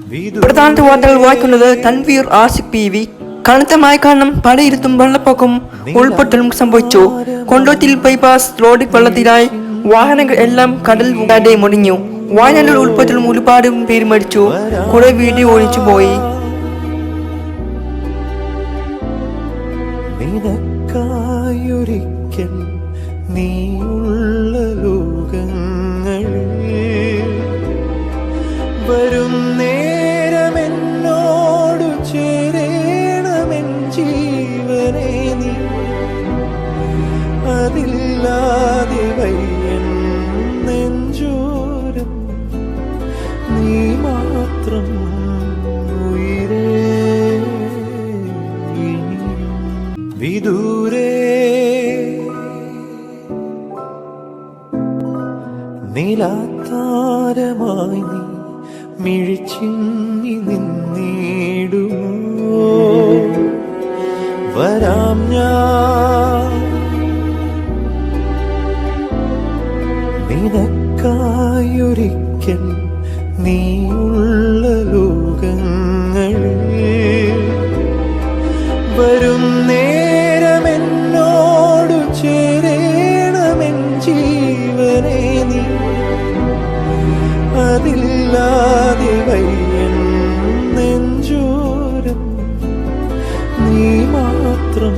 പ്രധാന വാർത്തകൾ വായിക്കുന്നത് തൻവീർ ആസിഫ് PV. കനത്ത മഴക്കാരണം പലയിടത്തും വെള്ളപ്പൊക്കം ഉൾപ്പൊട്ടലും സംഭവിച്ചു. കൊണ്ടോട്ടിയിൽ ബൈപ്പാസ് റോഡ് വെള്ളത്തിലായി വാഹനങ്ങൾ എല്ലാം കടൽ മുടിഞ്ഞു. വയനാട്ടിൽ ഉൾപ്പൊട്ടലും ഒരുപാട് പേര് മരിച്ചു. കുറെ വീഡിയോ ഒളിച്ചു പോയി. വരും നേരമെന്നോടു ചേരേണമെൻ ജീവനേ നീ, അതില്ലാതെ വയ്യൻ നെഞ്ചോരം നീ മാത്രം ഉയിരേ. വിദൂരേ നീലാത്താരമായി നീ മിഴിച്ചിങ്ങി നിന്നിടുമോ? വരാം ഞാൻ നിനക്കായൊരിക്കൽ നീയുള്ള ലോകങ്ങളിൽ. വരും നേരമെന്നോടു ചേരേണമെൻ ജീവനേ നീ, അതില്ലാതെ വയ്യൻ നെഞ്ചോരം നീ മാത്രം